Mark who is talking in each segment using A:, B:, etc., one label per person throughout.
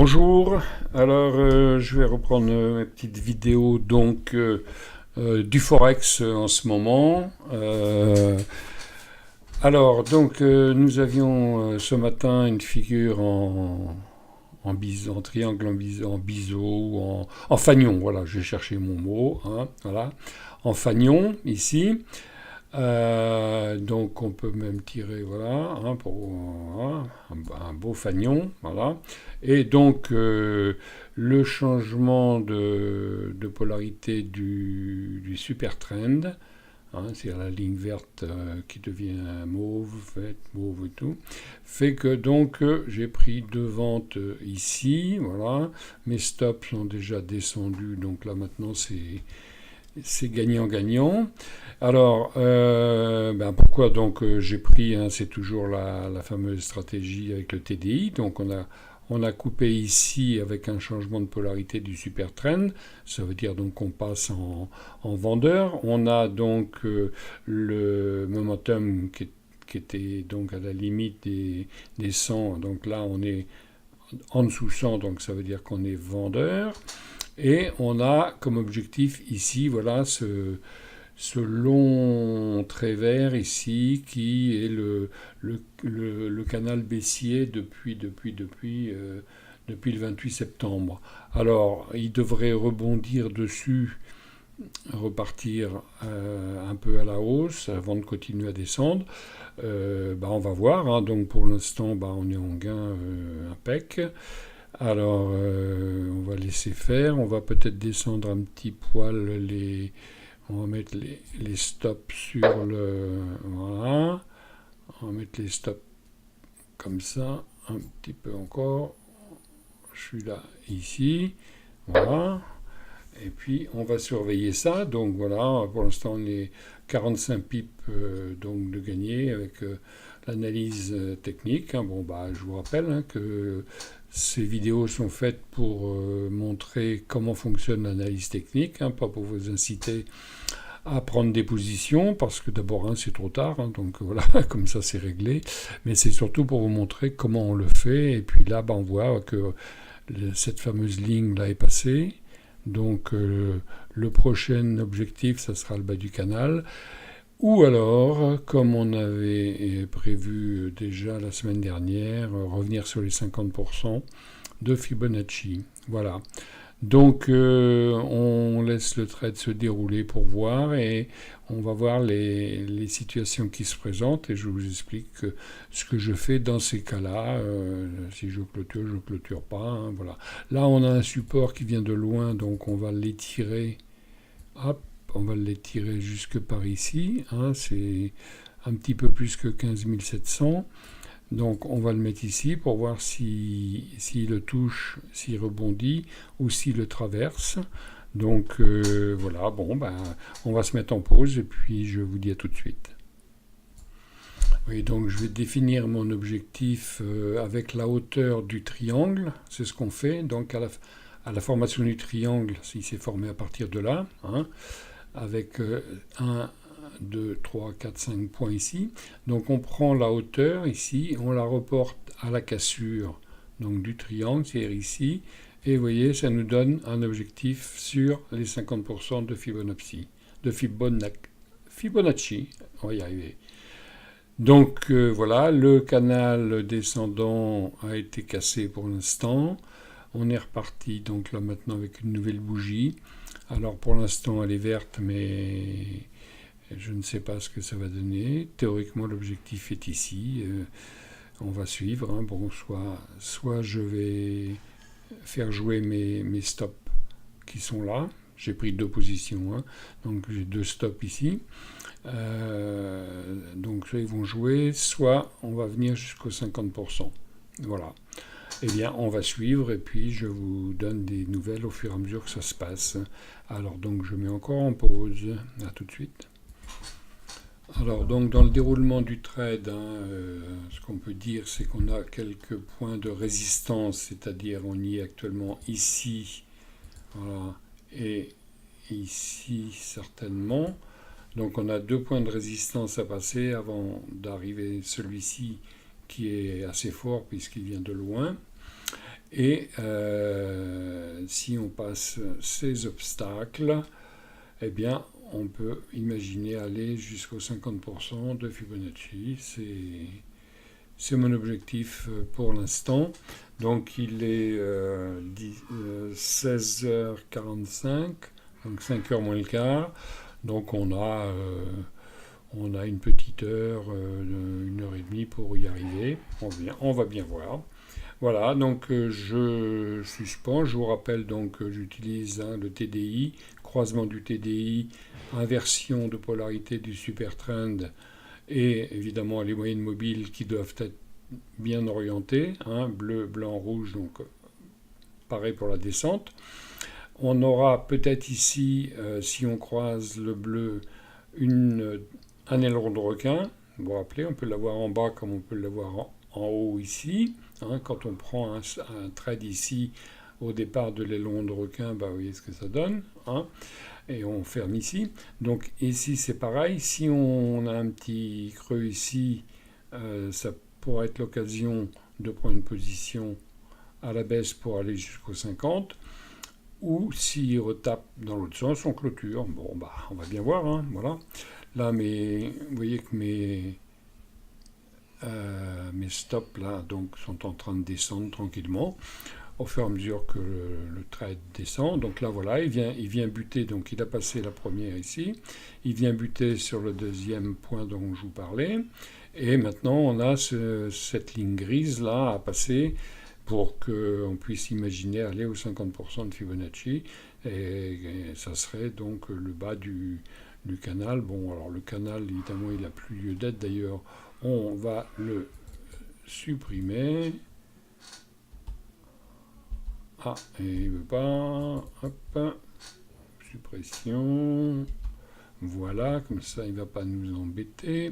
A: Bonjour, alors je vais reprendre mes petites vidéos du Forex en ce moment. Nous avions ce matin une figure en triangle, en biseau, en fanion, voilà, j'ai cherché mon mot, hein, voilà, en fanion ici. Donc on peut même tirer, voilà, hein, pour un beau fanion, voilà. Et donc le changement de polarité du super trend, hein, c'est la ligne verte qui devient mauve, mauve et tout, fait que donc j'ai pris deux ventes ici, voilà. Mes stops sont déjà descendus, donc là maintenant c'est gagnant-gagnant. Alors, pourquoi donc j'ai pris, hein, c'est toujours la fameuse stratégie avec le TDI. Donc on a coupé ici avec un changement de polarité du super trend. Ça veut dire donc qu'on passe en vendeur. On a donc le momentum qui était donc à la limite des 100. Donc là on est en dessous 100, donc ça veut dire qu'on est vendeur. Et on a comme objectif ici, voilà, ce long trait vert ici qui est le canal baissier depuis le 28 septembre. Alors, il devrait rebondir dessus, repartir un peu à la hausse avant de continuer à descendre. On va voir, hein. Donc pour l'instant, on est en gain impec. Alors, on va laisser faire. On va peut-être descendre un petit poil on va mettre les stops sur le... Voilà. On va mettre les stops comme ça. Un petit peu encore. Je suis là, ici. Voilà. Et puis, on va surveiller ça. Donc, voilà. Pour l'instant, on est 45 pips donc de gagner avec l'analyse technique. Hein. Je vous rappelle, hein, que ces vidéos sont faites pour montrer comment fonctionne l'analyse technique, hein, pas pour vous inciter à prendre des positions, parce que d'abord, hein, c'est trop tard, hein, donc voilà, comme ça c'est réglé, mais c'est surtout pour vous montrer comment on le fait, et puis là, on voit que cette fameuse ligne là est passée, donc le prochain objectif, ça sera le bas du canal, ou alors, comme on avait prévu déjà la semaine dernière, revenir sur les 50% de Fibonacci. Voilà. Donc, on laisse le trade se dérouler pour voir et on va voir les situations qui se présentent et je vous explique ce que je fais dans ces cas-là. Si je clôture pas. Hein, voilà. Là, on a un support qui vient de loin, donc on va l'étirer. Hop. On va l'étirer jusque par ici, hein, c'est un petit peu plus que 15 700. Donc on va le mettre ici pour voir s'il le touche, s'il rebondit ou s'il le traverse. Donc voilà, on va se mettre en pause et puis je vous dis à tout de suite. Oui, donc je vais définir mon objectif avec la hauteur du triangle, c'est ce qu'on fait. Donc à la formation du triangle, il s'est formé à partir de là, hein, avec 1, 2, 3, 4, 5 points ici. Donc on prend la hauteur ici, on la reporte à la cassure donc du triangle, c'est-à-dire ici, et vous voyez, ça nous donne un objectif sur les 50% de Fibonacci. Fibonacci, on va y arriver. Donc voilà, le canal descendant a été cassé pour l'instant. On est reparti donc là maintenant avec une nouvelle bougie. Alors pour l'instant elle est verte, mais je ne sais pas ce que ça va donner. Théoriquement l'objectif est ici. On va suivre. Hein. Bon, soit je vais faire jouer mes stops qui sont là. J'ai pris deux positions. Hein. Donc j'ai deux stops ici. Donc soit ils vont jouer, soit on va venir jusqu'au 50%. Voilà. Eh bien, on va suivre et puis je vous donne des nouvelles au fur et à mesure que ça se passe. Alors, donc, je mets encore en pause. À tout de suite. Alors, donc, dans le déroulement du trade, hein, ce qu'on peut dire, c'est qu'on a quelques points de résistance, c'est-à-dire on y est actuellement ici, voilà, et ici certainement. Donc, on a deux points de résistance à passer avant d'arriver celui-ci qui est assez fort puisqu'il vient de loin. Et si on passe ces obstacles, eh bien, on peut imaginer aller jusqu'au 50% de Fibonacci. C'est mon objectif pour l'instant. Donc il est 16h45, donc 5h moins le quart. Donc on a une petite heure, une heure et demie pour y arriver. On va bien voir. Voilà, donc je suspends. Je vous rappelle donc que j'utilise le TDI, croisement du TDI, inversion de polarité du super trend et évidemment les moyennes mobiles qui doivent être bien orientées, hein, bleu, blanc, rouge, donc pareil pour la descente. On aura peut-être ici, si on croise le bleu, un aileron de requin. Vous vous rappelez, on peut l'avoir en bas comme on peut l'avoir en haut ici. Hein, quand on prend un trade ici au départ de l'aileron de requin, bah, vous voyez ce que ça donne. Hein, et on ferme ici. Donc ici c'est pareil. Si on a un petit creux ici, ça pourrait être l'occasion de prendre une position à la baisse pour aller jusqu'au 50. Ou s'il retape dans l'autre sens, on clôture. Bon, bah, on va bien voir. Hein, voilà. Là, vous voyez que mes stops là, donc, sont en train de descendre tranquillement au fur et à mesure que le trade descend. Donc là, voilà, il vient buter. Donc il a passé la première ici. Il vient buter sur le deuxième point dont je vous parlais. Et maintenant, on a cette ligne grise là à passer pour qu'on puisse imaginer aller aux 50% de Fibonacci. Et ça serait donc le bas du canal. Bon, alors le canal, évidemment, il n'a plus lieu d'être. D'ailleurs, on va le supprimer. Ah, et il ne veut pas. Hop. Suppression. Voilà, comme ça, il ne va pas nous embêter.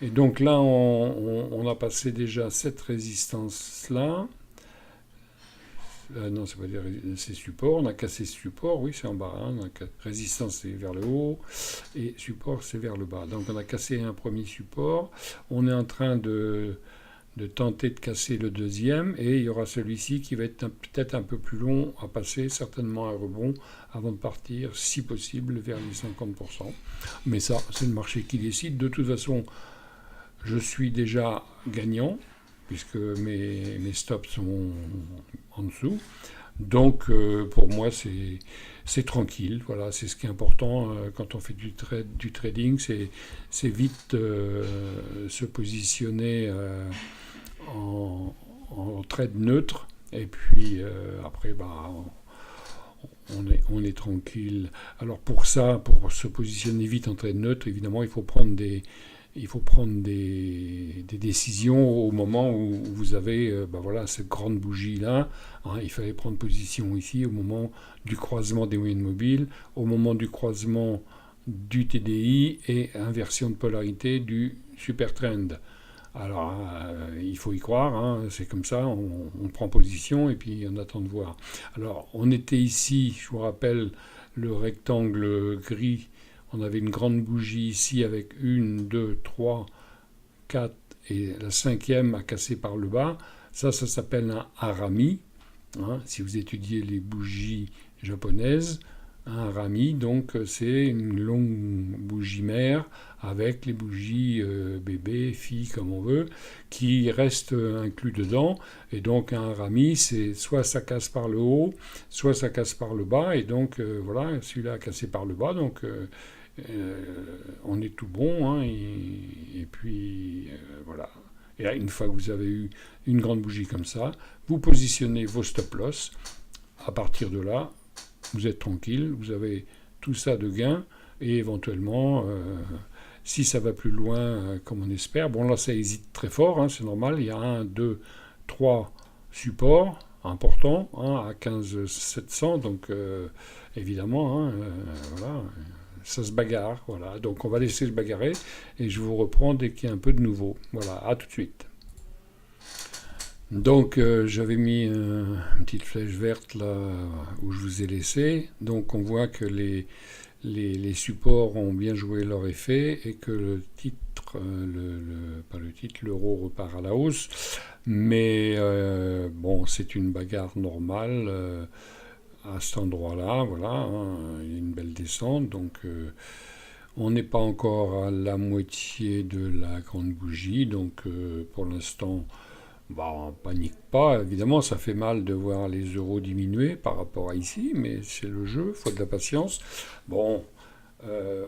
A: Et donc là, on a passé déjà cette résistance-là. Non, c'est pas dire c'est support. On a cassé support, oui, c'est en bas. Hein, résistance, c'est vers le haut. Et support, c'est vers le bas. Donc on a cassé un premier support. On est en train de tenter de casser le deuxième. Et il y aura celui-ci qui va être peut-être un peu plus long à passer, certainement un rebond, avant de partir, si possible, vers les 50%. Mais ça, c'est le marché qui décide. De toute façon, je suis déjà gagnant, puisque mes stops sont en dessous. Donc pour moi c'est tranquille, voilà, c'est ce qui est important quand on fait du trading, c'est vite se positionner en trade neutre, et puis après bah, on est tranquille. Alors pour ça, pour se positionner vite en trade neutre, évidemment il faut prendre des décisions au moment où vous avez voilà, cette grande bougie-là. Hein, il fallait prendre position ici au moment du croisement des moyennes mobiles, au moment du croisement du TDI et inversion de polarité du super trend. Alors, il faut y croire, hein, c'est comme ça, on prend position et puis on attend de voir. Alors, on était ici, je vous rappelle, le rectangle gris. On avait une grande bougie ici avec 1, 2, 3, 4 et la cinquième à casser par le bas. Ça s'appelle un harami. Hein, si vous étudiez les bougies japonaises, un harami, donc c'est une longue bougie mère avec les bougies bébé, fille, comme on veut, qui restent inclus dedans. Et donc un harami, c'est soit ça casse par le haut, soit ça casse par le bas. Et donc voilà, celui-là a cassé par le bas, donc on est tout bon, hein, et puis voilà. Et là, une fois que vous avez eu une grande bougie comme ça, vous positionnez vos stop-loss. À partir de là, vous êtes tranquille, vous avez tout ça de gain, et éventuellement, si ça va plus loin, comme on espère, bon là ça hésite très fort, hein, c'est normal, il y a 1, 2, 3 supports importants, hein, à 15 700, donc évidemment, hein, voilà. Ça se bagarre, voilà. Donc on va laisser se bagarrer et je vous reprends dès qu'il y a un peu de nouveau. Voilà, à tout de suite. Donc j'avais mis une petite flèche verte là où je vous ai laissé. Donc on voit que les supports ont bien joué leur effet et que le titre, pas le titre, l'euro repart à la hausse. Mais bon, c'est une bagarre normale à cet endroit-là, voilà, hein, il y a une belle descente, donc on n'est pas encore à la moitié de la grande bougie, donc pour l'instant, bah, on panique pas. Évidemment, ça fait mal de voir les euros diminuer par rapport à ici, mais c'est le jeu, il faut de la patience. Bon,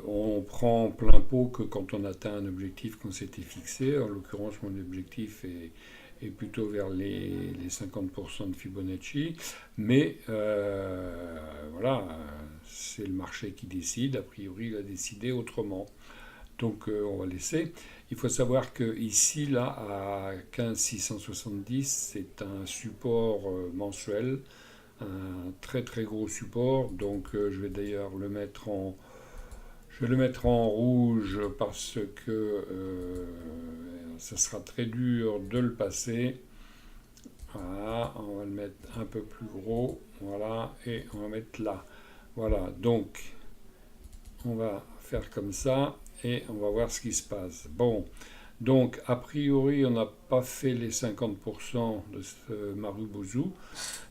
A: on prend plein pot que quand on atteint un objectif qu'on s'était fixé. En l'occurrence, mon objectif est plutôt vers les 50% de Fibonacci. Mais voilà, c'est le marché qui décide. A priori, il a décidé autrement. Donc on va laisser. Il faut savoir que ici, là, à 15 670, c'est un support mensuel, un très très gros support. Donc je vais d'ailleurs je vais le mettre en rouge parce que ça sera très dur de le passer. Voilà, on va le mettre un peu plus gros. Voilà, et on va mettre là. Voilà, donc on va faire comme ça et on va voir ce qui se passe. Bon, donc a priori on n'a pas fait les 50% de ce Marubozu.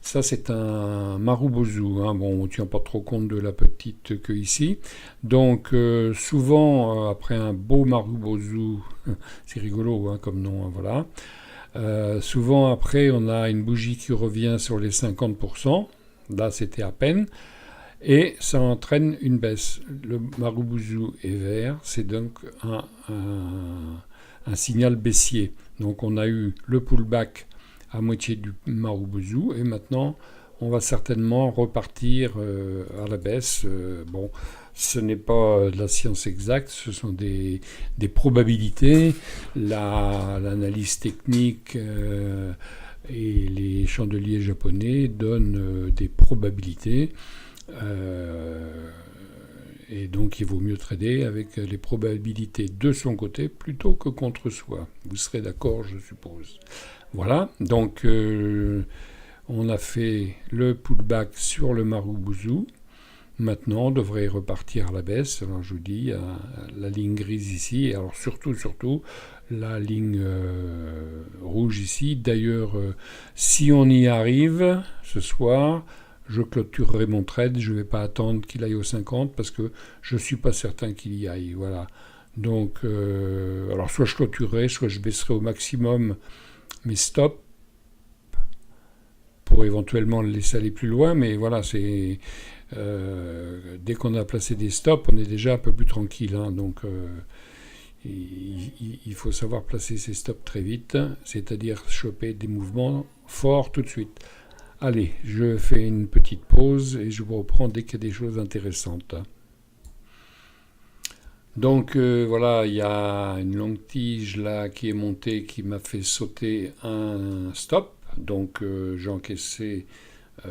A: Ça c'est un Marubozu, hein. Bon, on ne tient pas trop compte de la petite que ici. Donc souvent après un beau Marubozu, c'est rigolo hein, comme nom, hein, voilà. Souvent après on a une bougie qui revient sur les 50%. Là c'était à peine. Et ça entraîne une baisse. Le Marubozu est vert, c'est donc un signal baissier. Donc on a eu le pullback à moitié du Marubozu et maintenant on va certainement repartir à la baisse. Bon, ce n'est pas de la science exacte, ce sont des probabilités. L'analyse technique et les chandeliers japonais donnent des probabilités. Et donc il vaut mieux trader avec les probabilités de son côté plutôt que contre soi. Vous serez d'accord, je suppose. Voilà, donc on a fait le pullback sur le Marubozu. Maintenant, on devrait repartir à la baisse. Alors je vous dis, la ligne grise ici, et alors surtout, la ligne rouge ici. D'ailleurs, si on y arrive ce soir, je clôturerai mon trade, je ne vais pas attendre qu'il aille au 50 parce que je ne suis pas certain qu'il y aille. Voilà. Donc, alors soit je clôturerai, soit je baisserai au maximum mes stops pour éventuellement le laisser aller plus loin. Mais voilà, c'est dès qu'on a placé des stops, on est déjà un peu plus tranquille. Hein, donc, il faut savoir placer ses stops très vite, c'est-à-dire choper des mouvements forts tout de suite. Allez, je fais une petite pause et je vous reprends dès qu'il y a des choses intéressantes. Donc voilà, il y a une longue tige là qui est montée qui m'a fait sauter un stop. Donc j'ai encaissé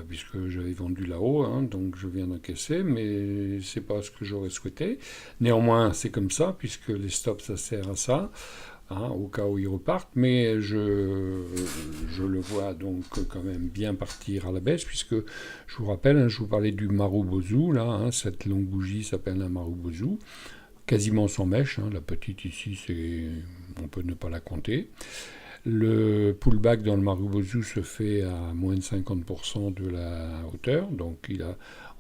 A: puisque j'avais vendu là-haut, hein, donc je viens d'encaisser, mais c'est pas ce que j'aurais souhaité. Néanmoins, c'est comme ça, puisque les stops ça sert à ça. Hein, au cas où ils repartent, mais je le vois donc quand même bien partir à la baisse, puisque je vous rappelle, hein, je vous parlais du Marubozu, là, hein, cette longue bougie s'appelle un Marubozu, quasiment sans mèche, hein, la petite ici, on peut ne pas la compter. Le pullback dans le Marubozu se fait à moins de 50% de la hauteur, donc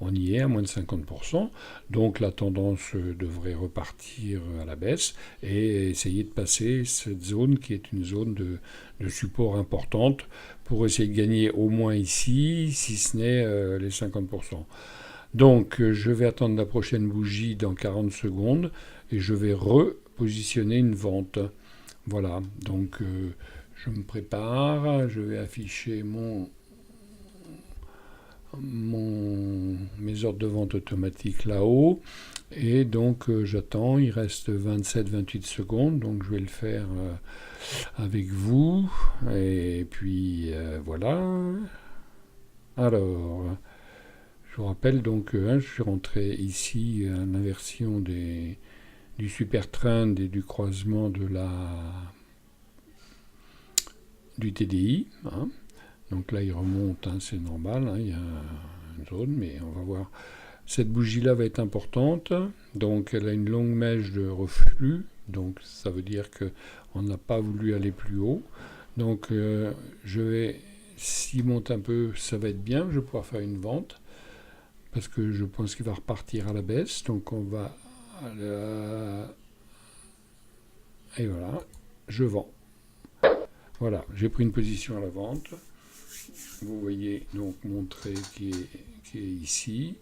A: on y est à moins de 50%, donc la tendance devrait repartir à la baisse et essayer de passer cette zone qui est une zone de support importante pour essayer de gagner au moins ici, si ce n'est les 50%. Donc je vais attendre la prochaine bougie dans 40 secondes et je vais repositionner une vente. Voilà, donc je me prépare, je vais afficher mes ordres de vente automatiques là-haut. Et donc j'attends, il reste 27-28 secondes, donc je vais le faire avec vous. Et puis voilà. Alors, je vous rappelle donc, je suis rentré ici à l'inversion du super trend et du croisement du TDI. Hein. Donc là, il remonte, hein, c'est normal, hein, il y a une zone, mais on va voir. Cette bougie-là va être importante, donc elle a une longue mèche de reflux, donc ça veut dire qu'on n'a pas voulu aller plus haut. Donc s'il monte un peu, ça va être bien, je vais pouvoir faire une vente, parce que je pense qu'il va repartir à la baisse. Donc on va... et voilà, je vends. Voilà, j'ai pris une position à la vente. Vous voyez donc mon trait qui est ici.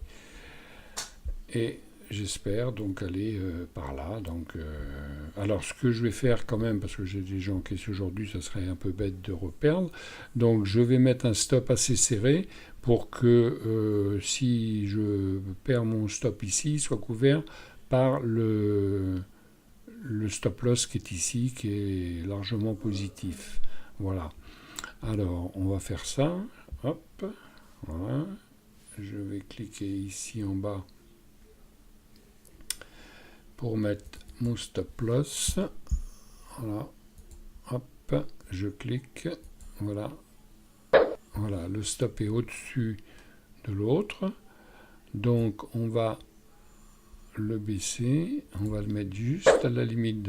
A: Et j'espère donc aller par là. Donc, alors ce que je vais faire quand même, parce que j'ai des gens qui aujourd'hui, ça serait un peu bête de reperdre. Donc je vais mettre un stop assez serré pour que si je perds mon stop ici, il soit couvert par le stop loss qui est ici, qui est largement positif. Voilà. Alors on va faire ça. Hop. Voilà. Je vais cliquer ici en bas pour mettre mon stop loss. Voilà. Hop. Je clique. Voilà. Voilà. Le stop est au-dessus de l'autre. Donc on va le baisser. On va le mettre juste à la limite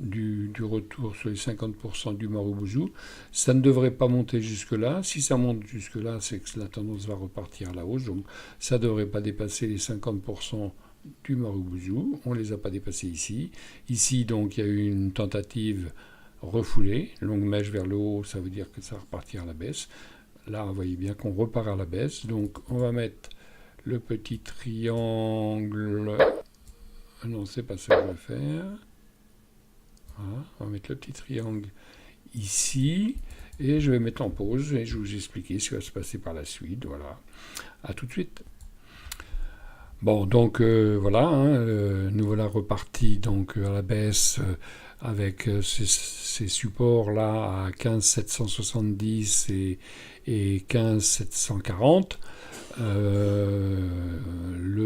A: du retour sur les 50% du Marubozu. Ça ne devrait pas monter jusque là. Si ça monte jusque là, c'est que la tendance va repartir à la hausse. Donc ça ne devrait pas dépasser les 50% du Marubozu. On ne les a pas dépassés ici. Ici, donc, il y a eu une tentative refoulée. Longue mèche vers le haut, ça veut dire que ça va repartir à la baisse. Là, vous voyez bien qu'on repart à la baisse. Donc on va mettre le petit triangle. Non, c'est pas ça que je vais faire. Voilà, on va mettre le petit triangle ici et je vais mettre en pause et je vais vous expliquer ce qui va se passer par la suite. Voilà, à tout de suite. Bon, donc voilà, hein, nous voilà repartis donc à la baisse avec ces supports là à 15 770 et 15 740. Le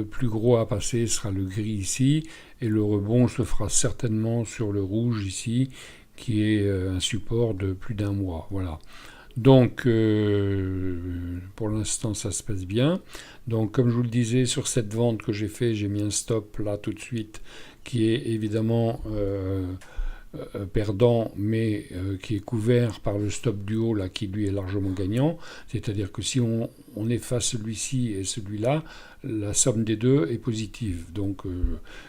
A: plus gros à passer sera le gris ici et le rebond se fera certainement sur le rouge ici qui est un support de plus d'un mois. Voilà. Donc pour l'instant ça se passe bien. Donc comme je vous le disais, sur cette vente que j'ai fait, j'ai mis un stop là tout de suite qui est évidemment perdant, mais qui est couvert par le stop du haut là, qui lui est largement gagnant. C'est-à-dire que si on efface celui-ci et celui-là, la somme des deux est positive. Donc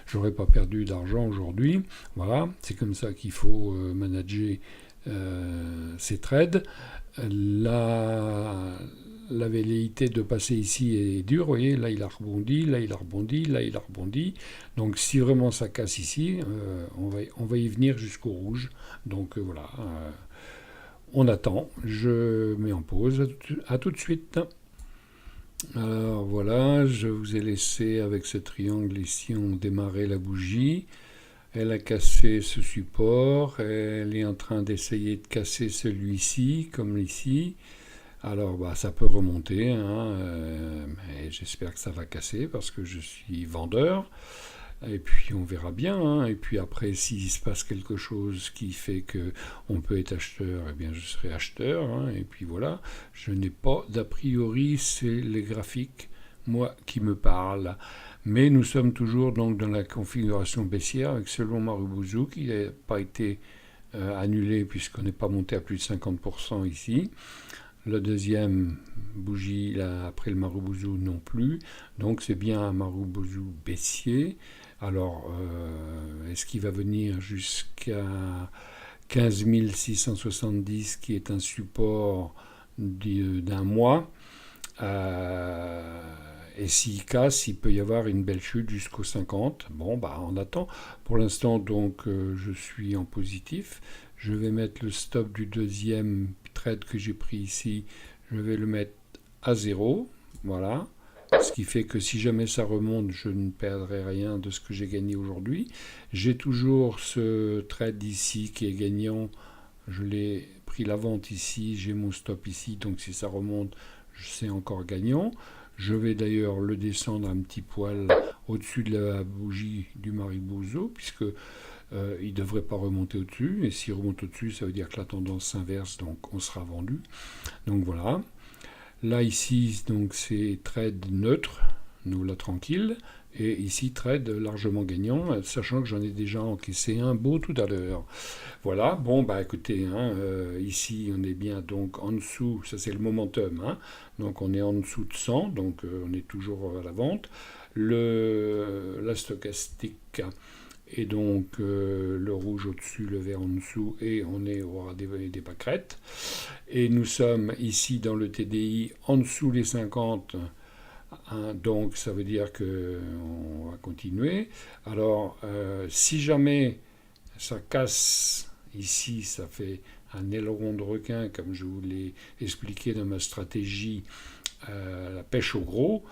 A: j'aurais pas perdu d'argent aujourd'hui. Voilà, c'est comme ça qu'il faut manager ces trades. La velléité de passer ici est dure, vous voyez, là il a rebondi, là il a rebondi, là il a rebondi. Donc si vraiment ça casse ici, on va y venir jusqu'au rouge. Donc voilà, on attend, je mets en pause, à tout de suite. Alors voilà, je vous ai laissé avec ce triangle ici, on démarrait la bougie. Elle a cassé ce support, elle est en train d'essayer de casser celui-ci, comme ici. Alors bah, ça peut remonter, hein, mais j'espère que ça va casser parce que je suis vendeur. Et puis on verra bien. Hein. Et puis après, s'il se passe quelque chose qui fait que on peut être acheteur, eh bien je serai acheteur. Hein. Et puis voilà, je n'ai pas d'a priori, c'est les graphiques, moi, qui me parlent. Mais nous sommes toujours donc dans la configuration baissière avec ce long Marubozu qui n'a pas été annulé puisqu'on n'est pas monté à plus de 50% ici. La deuxième bougie là, après le Marubozu non plus. Donc c'est bien un Marubozu baissier. Alors est-ce qu'il va venir jusqu'à 15 670 qui est un support d'un mois et s'il casse, il peut y avoir une belle chute jusqu'au 50. Bon, bah on attend. Pour l'instant, donc, je suis en positif. Je vais mettre le stop du deuxième trade que j'ai pris ici. Je vais le mettre à 0. Voilà. Ce qui fait que si jamais ça remonte, je ne perdrai rien de ce que j'ai gagné aujourd'hui. J'ai toujours ce trade ici qui est gagnant. Je l'ai pris la vente ici. J'ai mon stop ici. Donc si ça remonte, c'est encore gagnant. Je vais d'ailleurs le descendre un petit poil au-dessus de la bougie du Marubozu, puisque il ne devrait pas remonter au-dessus. Et s'il remonte au-dessus, ça veut dire que la tendance s'inverse, donc on sera vendu. Donc voilà. Là, ici, donc c'est trade neutre, nous là tranquille. Et ici, trade largement gagnant, sachant que j'en ai déjà encaissé un beau tout à l'heure. Voilà, bon, bah écoutez, hein, ici on est bien donc en dessous, ça c'est le momentum, hein, donc on est en dessous de 100, donc on est toujours à la vente. La stochastique est donc le rouge au-dessus, le vert en dessous, et on est au ras des pâquerettes. Et nous sommes ici dans le TDI en dessous les 50. Hein, donc ça veut dire qu'on va continuer. Alors si jamais ça casse ici, ça fait un aileron de requin comme je vous l'ai expliqué dans ma stratégie, la pêche au gros,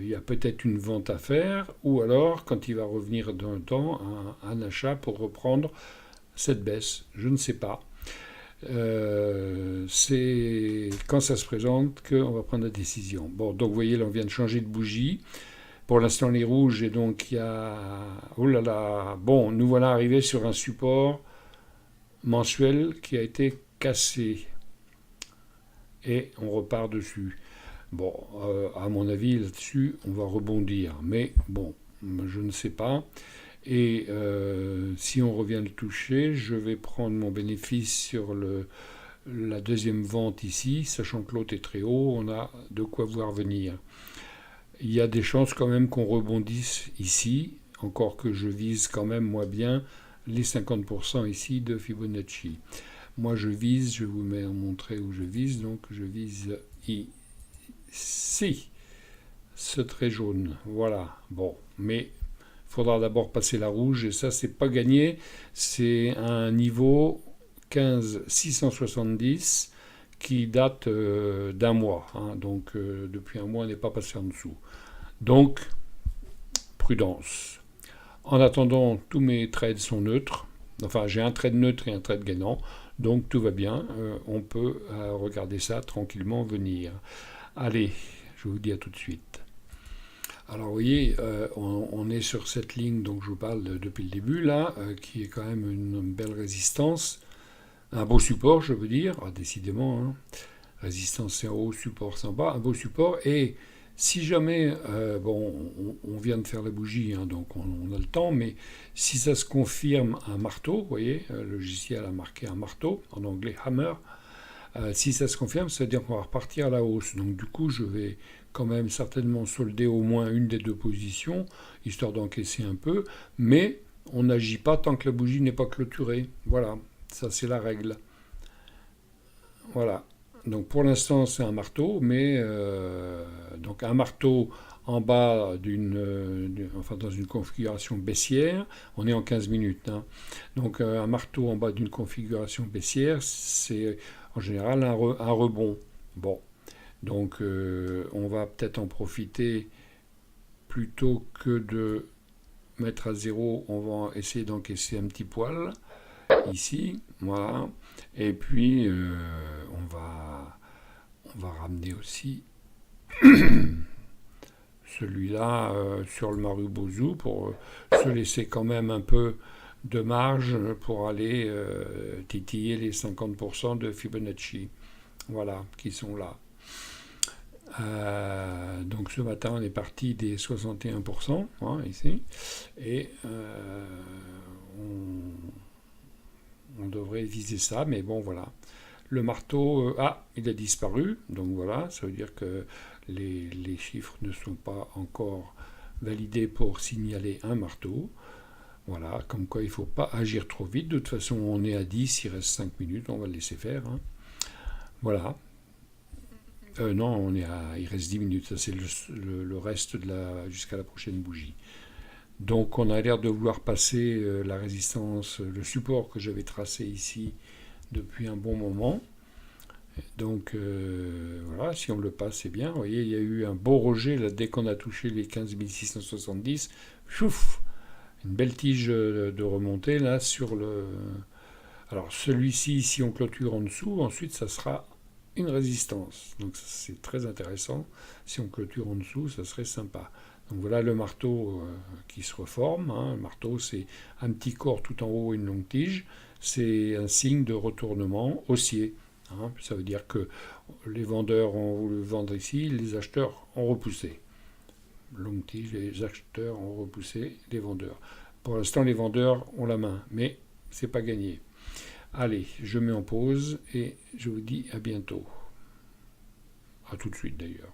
A: il y a peut-être une vente à faire, ou alors quand il va revenir d'un temps, un achat pour reprendre cette baisse. Je ne sais pas. C'est quand ça se présente qu'on va prendre la décision. Bon, donc vous voyez, là, on vient de changer de bougie. Pour l'instant, les rouges, et donc il y a... Oh là là. Bon, nous voilà arrivés sur un support mensuel qui a été cassé. Et on repart dessus. Bon, à mon avis, là-dessus, on va rebondir. Mais bon, je ne sais pas. Et si on revient le toucher, je vais prendre mon bénéfice sur la deuxième vente ici, sachant que l'autre est très haut, on a de quoi voir venir. Il y a des chances quand même qu'on rebondisse ici, encore que je vise quand même moi bien les 50% ici de Fibonacci. Moi je vise, je vais vous montrer où je vise, donc je vise ici, ce trait jaune, voilà, bon, mais il faudra d'abord passer la rouge, et ça c'est pas gagné, c'est un niveau 15 670 qui date d'un mois, hein, donc depuis un mois on n'est pas passé en dessous. Donc, prudence. En attendant, tous mes trades sont neutres, enfin j'ai un trade neutre et un trade gagnant, donc tout va bien, on peut regarder ça tranquillement venir. Allez, je vous dis à tout de suite. Alors vous voyez, on est sur cette ligne dont je vous parle depuis le début, là, qui est quand même une belle résistance. Un beau support, je veux dire, décidément. Hein. Résistance c'est en haut, support c'est en bas. Un beau support. Et si jamais, bon, on vient de faire la bougie, hein, donc on a le temps, mais si ça se confirme un marteau, vous voyez, le logiciel a marqué un marteau, en anglais hammer, si ça se confirme, ça veut dire qu'on va repartir à la hausse. Donc du coup, je vais quand même certainement solder au moins une des deux positions, histoire d'encaisser un peu, mais on n'agit pas tant que la bougie n'est pas clôturée. Voilà, ça c'est la règle. Voilà. Donc pour l'instant c'est un marteau, mais donc un marteau en bas enfin dans une configuration baissière, on est en 15 minutes. Hein. Donc un marteau en bas d'une configuration baissière, c'est en général un rebond. Bon, donc on va peut-être en profiter plutôt que de mettre à zéro, on va essayer d'encaisser un petit poil ici, voilà. Et puis on va ramener aussi celui-là sur le Marubozu pour se laisser quand même un peu de marge pour aller titiller les 50% de Fibonacci, voilà, qui sont là. Donc ce matin on est parti des 61% hein, ici et on devrait viser ça, mais bon voilà. Le marteau, il a disparu, donc voilà, ça veut dire que les chiffres ne sont pas encore validés pour signaler un marteau. Voilà, comme quoi il ne faut pas agir trop vite. De toute façon, on est à 10, il reste 5 minutes, on va le laisser faire. Hein. Voilà. Non, il reste 10 minutes, ça c'est le reste jusqu'à la prochaine bougie. Donc on a l'air de vouloir passer la résistance, le support que j'avais tracé ici depuis un bon moment. Donc voilà, si on le passe, c'est bien. Vous voyez, il y a eu un beau rejet là, dès qu'on a touché les 15 670. Chouf, une belle tige de remontée là sur le... Alors celui-ci, si on clôture en dessous, ensuite ça sera une résistance. Donc c'est très intéressant. Si on clôture en dessous, ça serait sympa. Donc voilà le marteau qui se reforme. Hein. Le marteau, c'est un petit corps tout en haut et une longue tige. C'est un signe de retournement haussier. Hein. Ça veut dire que les vendeurs ont voulu vendre ici, les acheteurs ont repoussé. longue tige, les acheteurs ont repoussé les vendeurs. Pour l'instant, les vendeurs ont la main, mais c'est pas gagné. Allez, je mets en pause et je vous dis à bientôt. À tout de suite d'ailleurs.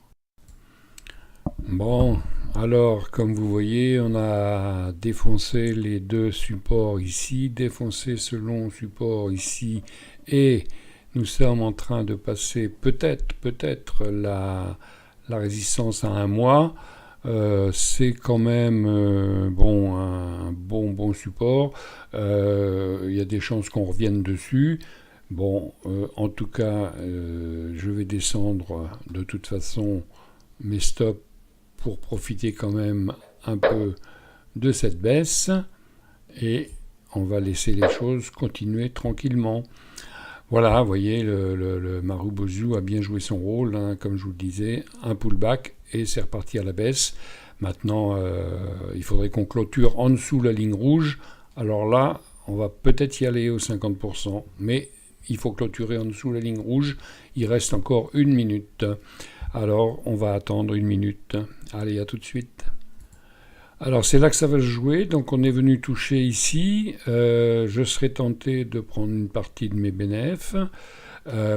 A: Bon, alors comme vous voyez, on a défoncé les deux supports ici, défoncé ce long support ici, et nous sommes en train de passer peut-être la résistance à 1 mois. C'est quand même bon, un bon support. Il y a des chances qu'on revienne dessus. Bon, en tout cas, je vais descendre de toute façon mes stops pour profiter quand même un peu de cette baisse. Et on va laisser les choses continuer tranquillement. Voilà, vous voyez, le Marubozu a bien joué son rôle, hein, comme je vous le disais, un pullback et c'est reparti à la baisse. Maintenant, il faudrait qu'on clôture en dessous la ligne rouge. Alors là, on va peut-être y aller aux 50%, mais il faut clôturer en dessous la ligne rouge. Il reste encore 1 minute. Alors, on va attendre 1 minute. Allez, à tout de suite. Alors, c'est là que ça va se jouer. Donc, on est venu toucher ici. Je serais tenté de prendre une partie de mes bénéfices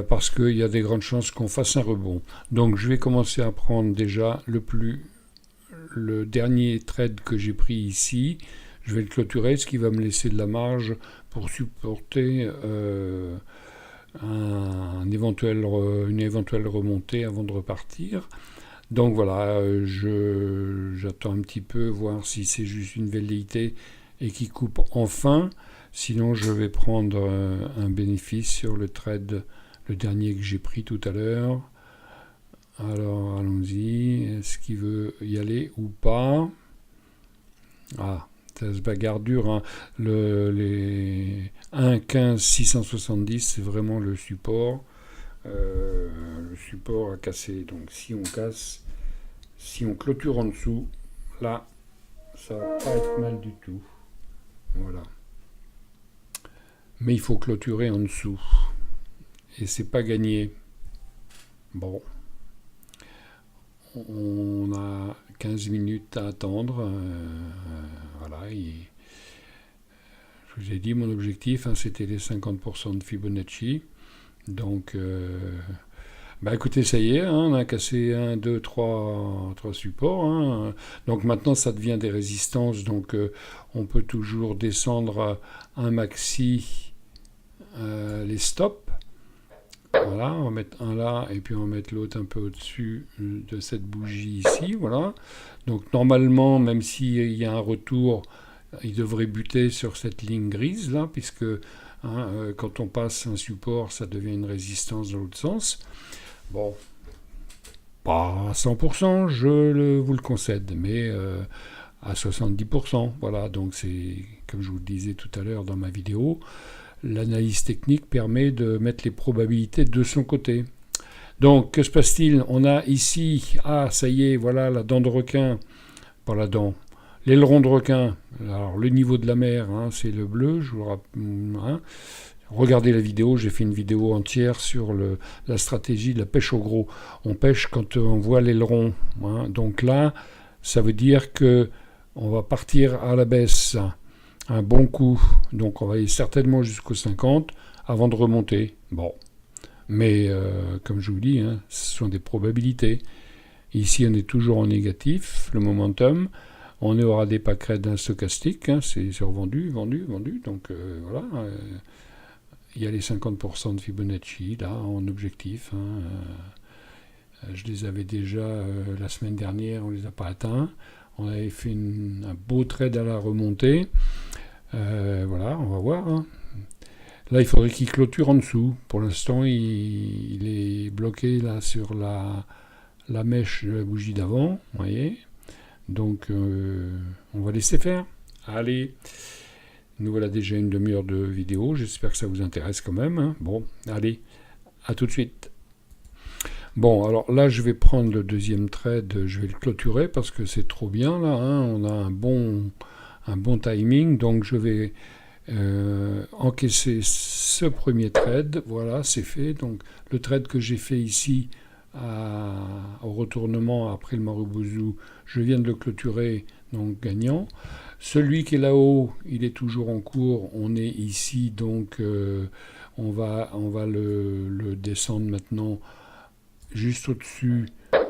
A: parce qu'il y a des grandes chances qu'on fasse un rebond. Donc, je vais commencer à prendre déjà le dernier trade que j'ai pris ici. Je vais le clôturer, ce qui va me laisser de la marge pour supporter une éventuelle remontée avant de repartir. Donc voilà, j'attends un petit peu, voir si c'est juste une velléité et qui coupe enfin. Sinon, je vais prendre un bénéfice sur le trade, le dernier que j'ai pris tout à l'heure. Alors, allons-y. Est-ce qu'il veut y aller ou pas? Ah, ça se bagarre dur, hein. Les 1,15 670, c'est vraiment le support. Le support a cassé. Donc, si on casse, si on clôture en dessous, là, ça va pas être mal du tout. Voilà. Mais il faut clôturer en dessous. Et c'est pas gagné. Bon. On a 15 minutes à attendre. Voilà. Je vous ai dit, mon objectif, hein, c'était les 50% de Fibonacci. Donc, écoutez, ça y est, hein, on a cassé 1, 2, 3 supports. Hein. Donc maintenant, ça devient des résistances. Donc, on peut toujours descendre un maxi les stops. Voilà, on va mettre un là et puis on va mettre l'autre un peu au-dessus de cette bougie ici. Voilà. Donc normalement, même s'il y a un retour, il devrait buter sur cette ligne grise là, puisque quand on passe un support, ça devient une résistance dans l'autre sens. Bon, pas à 100%, vous le concède, mais à 70%. Voilà, donc c'est, comme je vous le disais tout à l'heure dans ma vidéo, l'analyse technique permet de mettre les probabilités de son côté. Donc, que se passe-t-il? On a ici, ça y est, voilà, la dent de requin, pas la dent, l'aileron de requin. Alors, le niveau de la mer, hein, c'est le bleu, je vous le rappelle. Hein. Regardez la vidéo, j'ai fait une vidéo entière sur la stratégie de la pêche au gros. On pêche quand on voit l'aileron. Hein. Donc là, ça veut dire que on va partir à la baisse. Un bon coup, donc on va aller certainement jusqu'au 50 avant de remonter. Bon, mais comme je vous dis, hein, ce sont des probabilités. Ici, on est toujours en négatif, le momentum. On aura des pâquerettes d'un stochastique, hein, c'est vendu. Donc voilà, il y a les 50% de Fibonacci là en objectif. Hein, je les avais déjà la semaine dernière, on les a pas atteints. On avait fait un beau trade à la remontée. Voilà, on va voir. Hein. Là, il faudrait qu'il clôture en dessous. Pour l'instant, il est bloqué là sur la mèche de la bougie d'avant. Vous voyez. Donc, on va laisser faire. Allez. Nous voilà déjà une demi-heure de vidéo. J'espère que ça vous intéresse quand même. Hein. Bon, allez. À tout de suite. Bon, alors là, je vais prendre le deuxième trade, je vais le clôturer parce que c'est trop bien, là, hein. On a un bon timing, donc je vais encaisser ce premier trade. Voilà, c'est fait. Donc, le trade que j'ai fait ici, au retournement après le Marubozu, je viens de le clôturer, donc gagnant. Celui qui est là-haut, il est toujours en cours. On est ici, donc on va le descendre maintenant juste au-dessus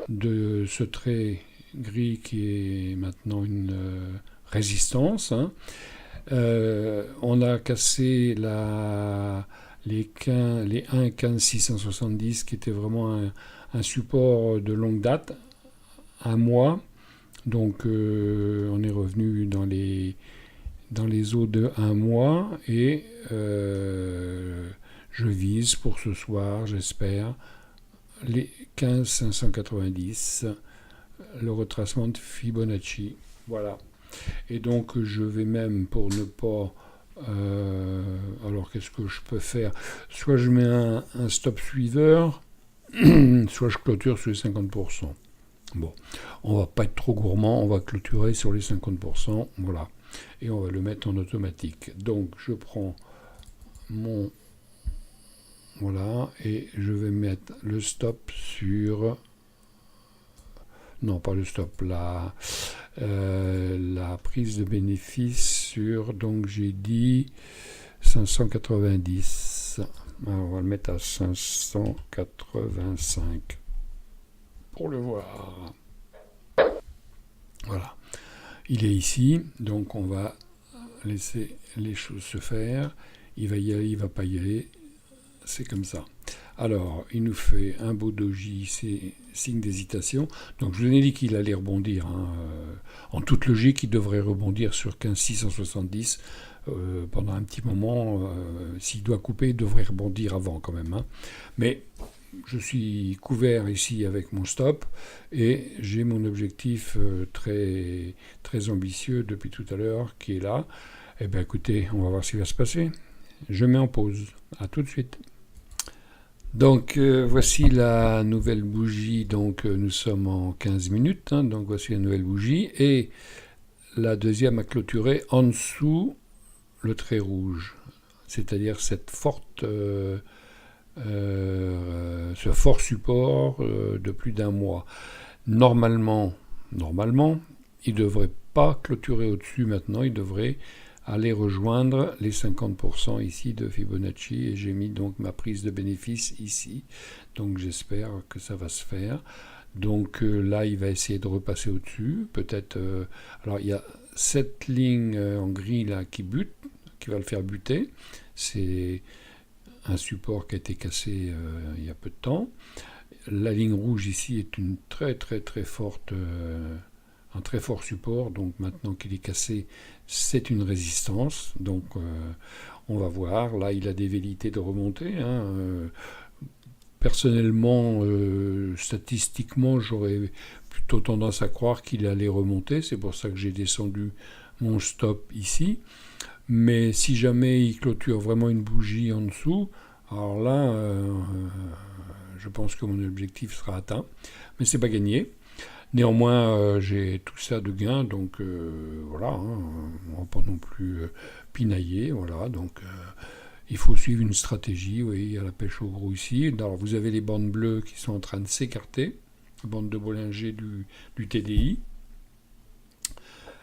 A: de ce trait gris qui est maintenant une résistance. Hein. On a cassé les 1 670 qui était vraiment un support de longue date, un mois. Donc on est revenu dans les eaux de un mois et je vise pour ce soir, j'espère, les 15 590, le retracement de Fibonacci. Voilà. Et donc je vais même, pour ne pas... alors qu'est-ce que je peux faire? Soit je mets un stop suiveur, soit je clôture sur les 50%. Bon, on va pas être trop gourmand, on va clôturer sur les 50%, voilà. Et on va le mettre en automatique. Donc je prends mon... Voilà, et je vais mettre le stop sur... Non, pas le stop, la prise de bénéfice sur, donc j'ai dit 590. Alors, on va le mettre à 585 pour le voir. Voilà, il est ici, donc on va laisser les choses se faire. Il va y aller, il va pas y aller, c'est comme ça. Alors, il nous fait un beau doji, c'est signe d'hésitation. Donc, je vous ai dit qu'il allait rebondir. Hein. En toute logique, il devrait rebondir sur 15 670 pendant un petit moment. S'il doit couper, il devrait rebondir avant quand même. Hein. Mais je suis couvert ici avec mon stop et j'ai mon objectif très, très ambitieux depuis tout à l'heure qui est là. Eh bien, écoutez, on va voir ce qui va se passer. Je mets en pause. À tout de suite. Donc voici la nouvelle bougie, donc nous sommes en 15 minutes, hein, donc voici la nouvelle bougie, et la deuxième a clôturé en dessous le trait rouge, c'est-à-dire cette ce fort support de plus d'un mois. Normalement, il ne devrait pas clôturer au-dessus maintenant, il devrait aller rejoindre les 50% ici de Fibonacci, et j'ai mis donc ma prise de bénéfice ici, donc j'espère que ça va se faire. Donc là il va essayer de repasser au-dessus, peut-être alors il y a cette ligne en gris là qui bute, qui va le faire buter, c'est un support qui a été cassé il y a peu de temps. La ligne rouge ici est une très très très forte un très fort support, donc maintenant qu'il est cassé, c'est une résistance, donc on va voir. Là il a des velléités de remonter, hein. Personnellement, statistiquement, j'aurais plutôt tendance à croire qu'il allait remonter, c'est pour ça que j'ai descendu mon stop ici, mais si jamais il clôture vraiment une bougie en dessous, alors là je pense que mon objectif sera atteint, mais c'est pas gagné. Néanmoins, j'ai tout ça de gain, donc voilà, hein, on va pas non plus pinailler, voilà, donc il faut suivre une stratégie, oui, il y a la pêche au gros ici. Alors vous avez les bandes bleues qui sont en train de s'écarter, bande de Bollinger du TDI.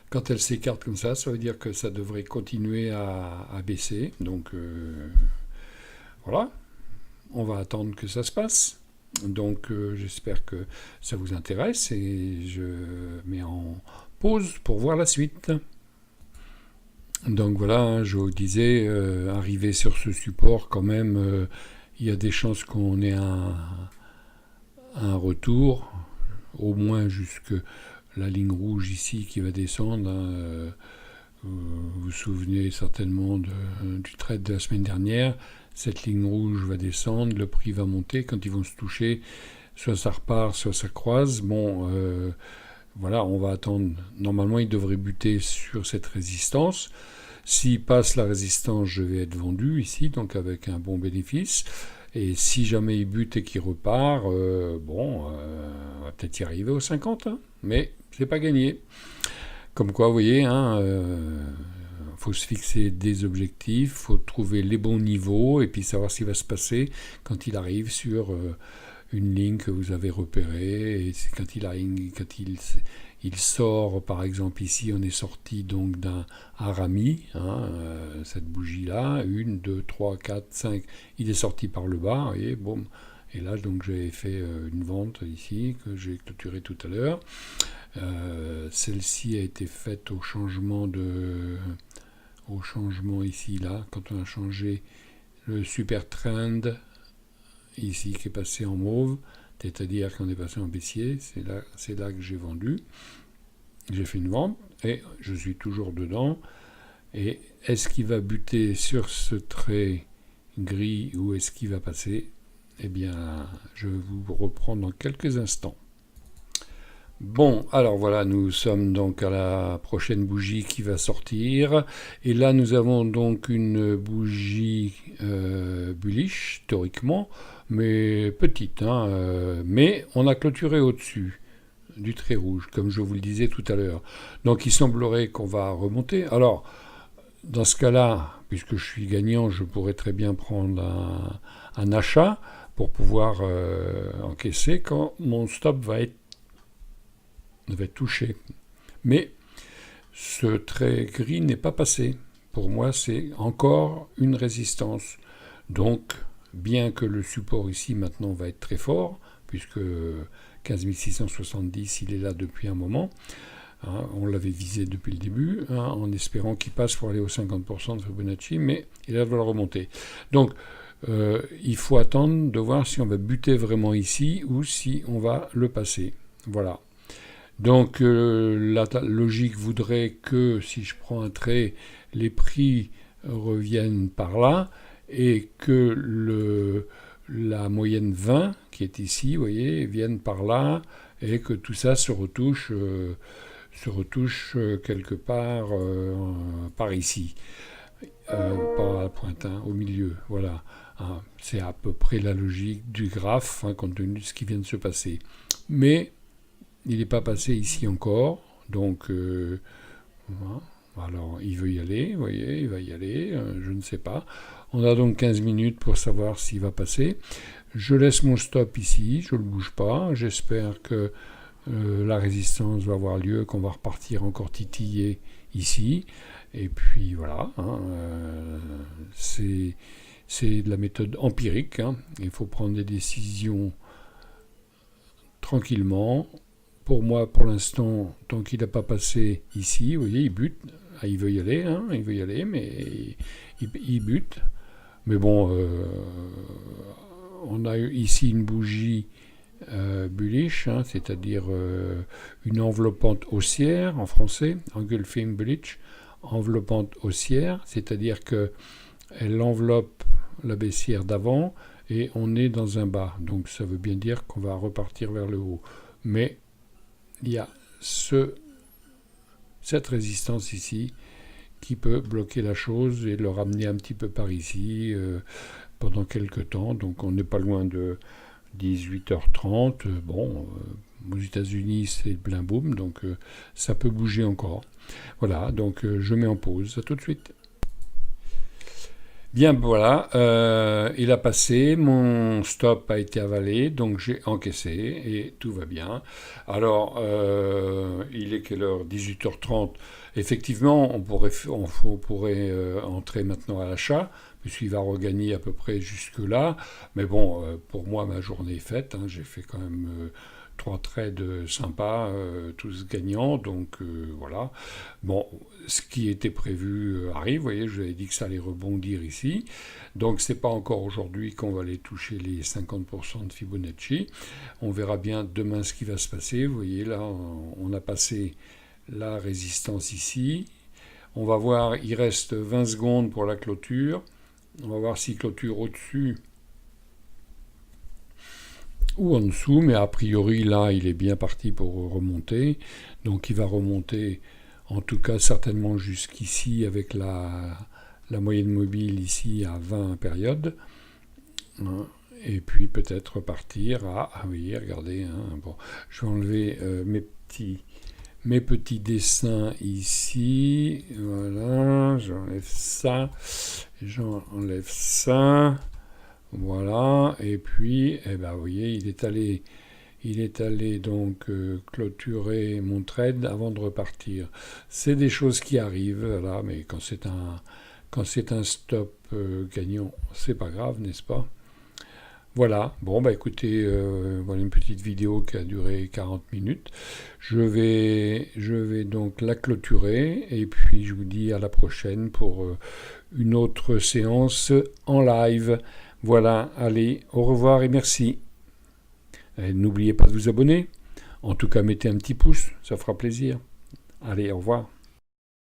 A: Quand elles s'écartent comme ça veut dire que ça devrait continuer à baisser, donc voilà, on va attendre que ça se passe. Donc j'espère que ça vous intéresse et je mets en pause pour voir la suite. Donc voilà, hein, je vous disais, arrivé sur ce support quand même, il y a des chances qu'on ait un retour, au moins jusque la ligne rouge ici qui va descendre. Hein, vous vous souvenez certainement du trade de la semaine dernière. Cette ligne rouge va descendre, le prix va monter. Quand ils vont se toucher, soit ça repart, soit ça croise. Bon, voilà, on va attendre. Normalement, il devrait buter sur cette résistance. S'il passe la résistance, je vais être vendu ici, donc avec un bon bénéfice. Et si jamais il bute et qu'il repart, bon, on va peut-être y arriver aux 50, hein, mais c'est pas gagné. Comme quoi, vous voyez, hein, faut se fixer des objectifs, faut trouver les bons niveaux et puis savoir ce qui va se passer quand il arrive sur une ligne que vous avez repérée, et c'est il sort, par exemple ici, on est sorti donc d'un Arami, cette bougie-là, 1, 2, 3, 4, 5, il est sorti par le bas, et boum, et là donc j'ai fait une vente ici, que j'ai clôturée tout à l'heure. Celle-ci a été faite au changement ici, là, quand on a changé le super trend ici qui est passé en mauve, c'est-à-dire qu'on est passé en baissier, c'est là que j'ai vendu. J'ai fait une vente et je suis toujours dedans. Et est-ce qu'il va buter sur ce trait gris ou est-ce qu'il va passer? Eh bien, je vais vous reprendre dans quelques instants. Bon, alors voilà, nous sommes donc à la prochaine bougie qui va sortir. Et là, nous avons donc une bougie bullish, théoriquement, mais petite. Mais on a clôturé au-dessus du trait rouge, comme je vous le disais tout à l'heure. Donc il semblerait qu'on va remonter. Alors, dans ce cas-là, puisque je suis gagnant, je pourrais très bien prendre un achat pour pouvoir encaisser quand mon stop va être touché. Mais ce trait gris n'est pas passé. Pour moi, c'est encore une résistance. Donc, bien que le support ici maintenant va être très fort, puisque 15 670, il est là depuis un moment, on l'avait visé depuis le début, en espérant qu'il passe pour aller aux 50% de Fibonacci, mais il va le remonter. Donc, il faut attendre de voir si on va buter vraiment ici ou si on va le passer. Voilà. Donc la logique voudrait que si je prends un trait, les prix reviennent par là et que la moyenne 20 qui est ici, vous voyez, vienne par là et que tout ça se retouche quelque part par ici, par la pointe, au milieu. Voilà. C'est à peu près la logique du graphe, compte tenu de ce qui vient de se passer. Mais il n'est pas passé ici encore, donc voilà. Alors il veut y aller, vous voyez, il va y aller, je ne sais pas. On a donc 15 minutes pour savoir s'il va passer. Je laisse mon stop ici, je ne le bouge pas. J'espère que la résistance va avoir lieu, qu'on va repartir encore titiller ici. Et puis voilà, c'est de la méthode empirique. Il faut prendre des décisions tranquillement. Pour moi, pour l'instant, tant qu'il n'a pas passé ici, vous voyez, il bute. Il veut y aller, mais il bute. Mais bon, on a ici une bougie bullish, c'est-à-dire une enveloppante haussière en français, engulfing bullish, enveloppante haussière, c'est-à-dire qu'elle enveloppe la baissière d'avant et on est dans un bas. Donc ça veut bien dire qu'on va repartir vers le haut. Mais il y a cette résistance ici qui peut bloquer la chose et le ramener un petit peu par ici pendant quelques temps. Donc on n'est pas loin de 18h30. Aux États-Unis c'est plein boom, donc ça peut bouger encore. Voilà, donc je mets en pause. À tout de suite. Bien, voilà, il a passé, mon stop a été avalé, donc j'ai encaissé et tout va bien. Alors, il est quelle heure? 18h30. Effectivement, on pourrait entrer maintenant à l'achat, puisqu'il va regagner à peu près jusque-là. Mais bon, pour moi, ma journée est faite. J'ai fait quand même 3 trades sympas, tous gagnants, donc voilà. Bon, ce qui était prévu arrive, vous voyez, je vous avais dit que ça allait rebondir ici, donc c'est pas encore aujourd'hui qu'on va aller toucher les 50% de Fibonacci. On verra bien demain ce qui va se passer. Vous voyez, là, on a passé la résistance ici. On va voir, il reste 20 secondes pour la clôture. On va voir s'il clôture au-dessus ou en dessous, mais a priori là il est bien parti pour remonter, donc il va remonter en tout cas certainement jusqu'ici avec la moyenne mobile ici à 20 périodes, et puis peut-être repartir à, oui regardez, bon, je vais enlever mes petits dessins ici, voilà, j'enlève ça, Voilà, et puis, eh ben, vous voyez, il est allé donc clôturer mon trade avant de repartir. C'est des choses qui arrivent, voilà, mais quand c'est un stop gagnant, c'est pas grave, n'est-ce pas? Voilà, bon bah écoutez, voilà une petite vidéo qui a duré 40 minutes. Je vais donc la clôturer et puis je vous dis à la prochaine pour une autre séance en live. Voilà, allez, au revoir et merci. Et n'oubliez pas de vous abonner. En tout cas, mettez un petit pouce, ça fera plaisir. Allez, au revoir.